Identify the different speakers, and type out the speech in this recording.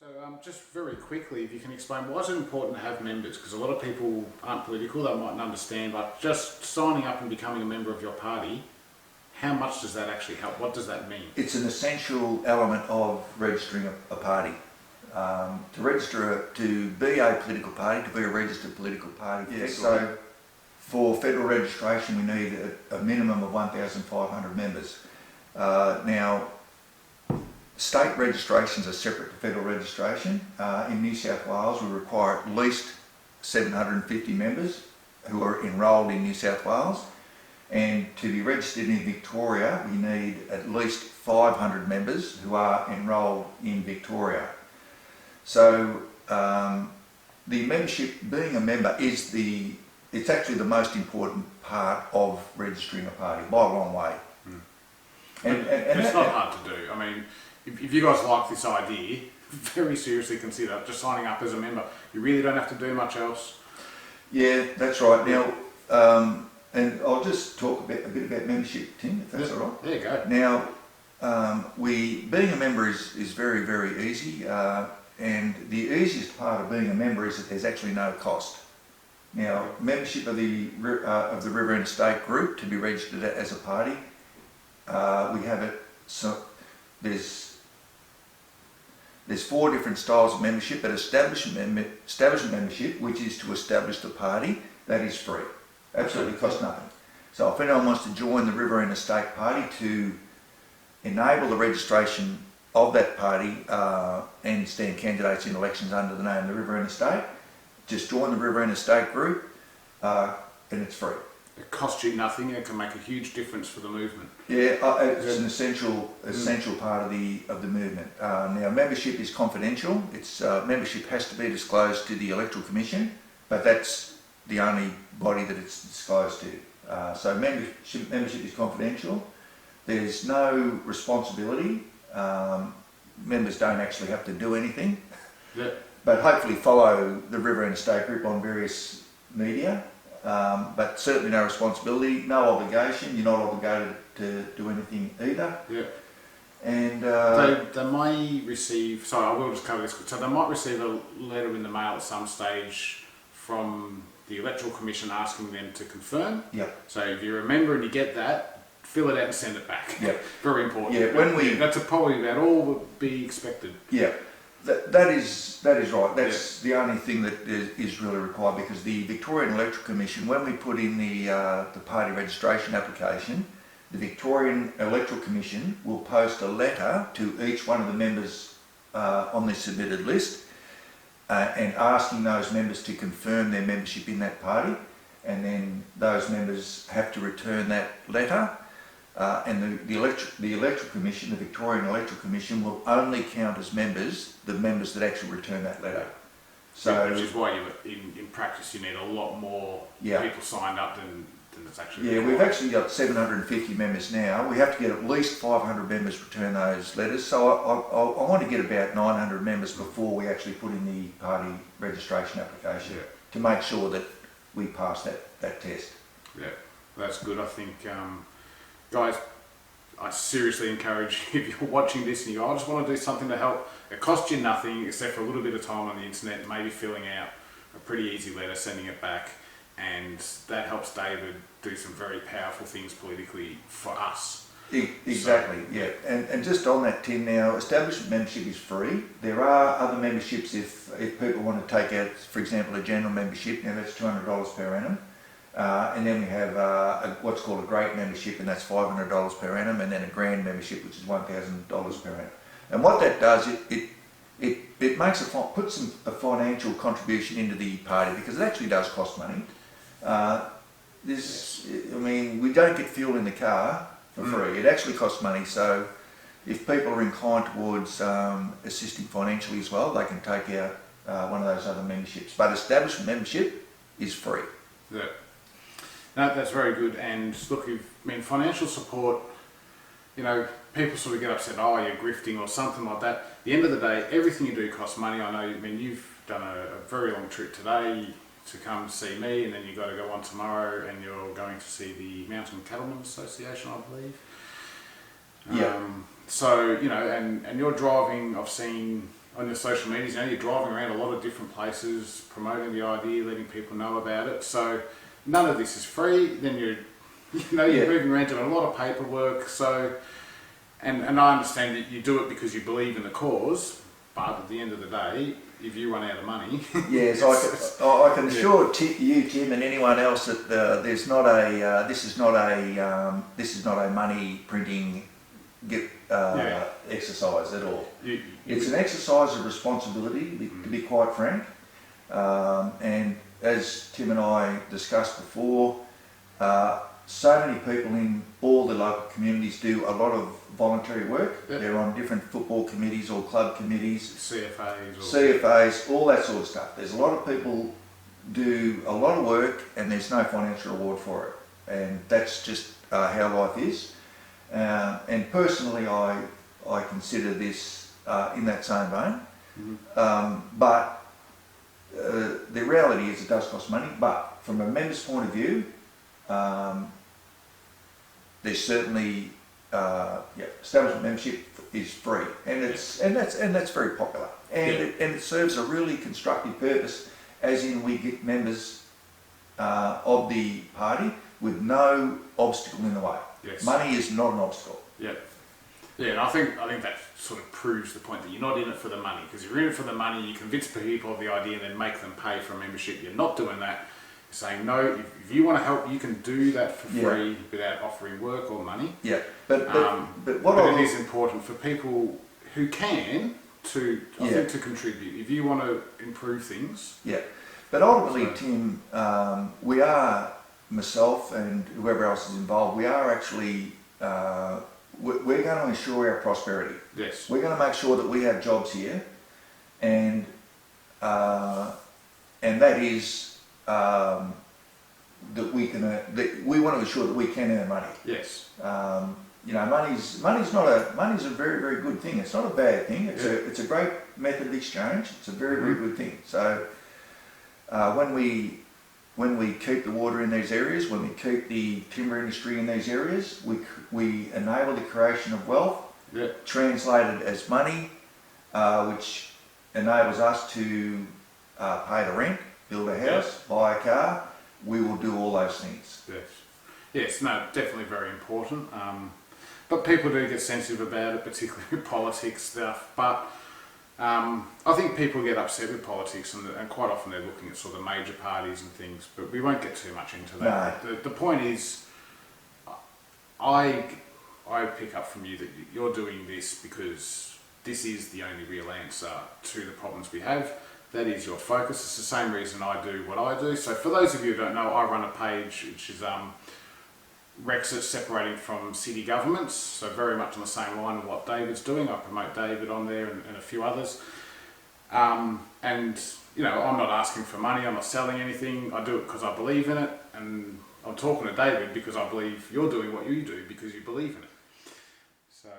Speaker 1: So just very quickly, if you can explain, why is it important to have members? Because a lot of people aren't political, they mightn't understand, but just signing up and becoming a member of your party, how much does that actually help? What does that mean?
Speaker 2: It's an essential element of registering a party. To be a political party, to be a registered political party.
Speaker 1: Yes.
Speaker 2: So for federal registration, we need a minimum of 1,500 members. Now, state registrations are separate to federal registration. In New South Wales, we require at least 750 members who are enrolled in New South Wales. And to be registered in Victoria, we need at least 500 members who are enrolled in Victoria. So the membership, being a member, it's actually the most important part of registering a party by a long way.
Speaker 1: And it's not hard to do. I mean, if you guys like this idea, very seriously consider just signing up as a member. You really don't have to do much else.
Speaker 2: Yeah, that's right. Now, and I'll just talk a bit about membership, Tim, if that's all right.
Speaker 1: There you go.
Speaker 2: Now, being a member is very, very easy. And the easiest part of being a member is that there's actually no cost. Now, membership of the River Interstate Group to be registered as a party, we have it. So there's 4 different styles of membership. But establishment membership, which is to establish the party, that is free. Absolutely costs nothing. So if anyone wants to join the River Interstate Party to enable the registration of that party and stand candidates in elections under the name of the River Interstate, just join the River Interstate Group and it's free.
Speaker 1: It costs you nothing and it can make a huge difference for the movement.
Speaker 2: Yeah, it's an essential part of the movement. Now, membership is confidential. Membership has to be disclosed to the Electoral Commission, but that's the only body that it's disclosed to. So membership is confidential. There's no responsibility. Members don't actually have to do anything, but hopefully follow the River Interstate Group on various media, but certainly no responsibility, no obligation. You're not obligated to do anything either.
Speaker 1: Yeah.
Speaker 2: And
Speaker 1: they may receive, sorry, I will just cover this, so they might receive a letter in the mail at some stage from the Electoral Commission asking them to confirm.
Speaker 2: Yeah.
Speaker 1: So if you're a member and you get that, fill it out and send it back.
Speaker 2: Yeah.
Speaker 1: Very important.
Speaker 2: Yeah,
Speaker 1: that's probably about all would be expected.
Speaker 2: Yeah, that is right. That's the only thing that is really required, because the Victorian Electoral Commission, when we put in the party registration application, the Victorian Electoral Commission will post a letter to each one of the members on this submitted list and asking those members to confirm their membership in that party, and then those members have to return that letter. And the Electoral Commission, the Victorian Electoral Commission, will only count as members the members that actually return that letter. So,
Speaker 1: which is why in practice you need a lot more people signed up than it's actually.
Speaker 2: Yeah, we've actually got 750 members now. We have to get at least 500 members return those letters. So I want to get about 900 members before we actually put in the party registration application to make sure that we pass that test.
Speaker 1: Yeah, that's good. I think. Guys, I seriously encourage, if you're watching this and you go, I just want to do something to help, it costs you nothing except for a little bit of time on the internet, maybe filling out a pretty easy letter, sending it back, and that helps David do some very powerful things politically for us.
Speaker 2: Exactly, so, yeah. And just on that, Tim, now, establishment membership is free. There are other memberships if people want to take out, for example, a general membership. Now that's $200 per annum. And then we have what's called a great membership, and that's $500 per annum, and then a grand membership, which is $1,000 per annum. And what that does, it makes puts a financial contribution into the party, because it actually does cost money. I mean, we don't get fuel in the car for free. It actually costs money. So if people are inclined towards assisting financially as well, they can take out one of those other memberships. But establishment membership is free.
Speaker 1: Yeah. No, that's very good. And look, financial support, people sort of get upset, oh, you're grifting or something like that. At the end of the day, everything you do costs money. I know, you've done a very long trip today to come see me, and then you've got to go on tomorrow and you're going to see the Mountain Cattlemen's Association, I believe.
Speaker 2: Yeah.
Speaker 1: So, and you're driving, I've seen on your social medias, you know, you're driving around a lot of different places, promoting the idea, letting people know about it. So none of this is free. Then you're moving around doing a lot of paperwork. So, and I understand that you do it because you believe in the cause, but at the end of the day, if you run out of money,
Speaker 2: yes, I can assure you, Tim, and anyone else that there's not a this is not a money printing exercise at all. It's an exercise of responsibility, to be quite frank. And as Tim and I discussed before, so many people in all the local communities do a lot of voluntary work.
Speaker 1: Yep.
Speaker 2: They're on different football committees or club committees,
Speaker 1: CFAs,
Speaker 2: all that sort of stuff. There's a lot of people do a lot of work and there's no financial reward for it. And that's just how life is. And personally, I consider this in that same vein. Mm-hmm. But the reality is it does cost money. But from a member's point of view, there's certainly establishment membership is free, and that's very popular, and it serves a really constructive purpose, as in we get members of the party with no obstacle in the way.
Speaker 1: Yes.
Speaker 2: Money is not an obstacle.
Speaker 1: Yeah, and I think that sort of proves the point that you're not in it for the money. Because if you're in it for the money, you convince people of the idea and then make them pay for a membership. You're not doing that. You're saying no. If you want to help, you can do that for free without offering work or money.
Speaker 2: Yeah, but
Speaker 1: it is important for people who can to I think to contribute. If you want to improve things.
Speaker 2: Yeah, but ultimately, Tim, we are, myself and whoever else is involved, we are actually we're going to ensure our prosperity.
Speaker 1: Yes.
Speaker 2: We're going to make sure that we have jobs here, and that is that we can that we want to ensure that we can earn money.
Speaker 1: Yes.
Speaker 2: Money's a very, very good thing. It's not a bad thing. It's a great method of exchange. It's a very, very good thing. So when we keep the water in these areas, when we keep the timber industry in these areas, we enable the creation of wealth, translated as money, which enables us to pay the rent, build a house, buy a car. We will do all those things.
Speaker 1: Yes, no, definitely very important. But people do get sensitive about it, particularly with politics stuff. But I think people get upset with politics, and quite often they're looking at sort of major parties and things. But we won't get too much into that.
Speaker 2: No.
Speaker 1: The point is, I pick up from you that you're doing this because this is the only real answer to the problems we have. That is your focus. It's the same reason I do what I do. So for those of you who don't know, I run a page which is Rexit separating from city governments. So very much on the same line of what David's doing. I promote David on there and a few others. And I'm not asking for money. I'm not selling anything. I do it because I believe in it. And I'm talking to David because I believe you're doing what you do because you believe in it. So.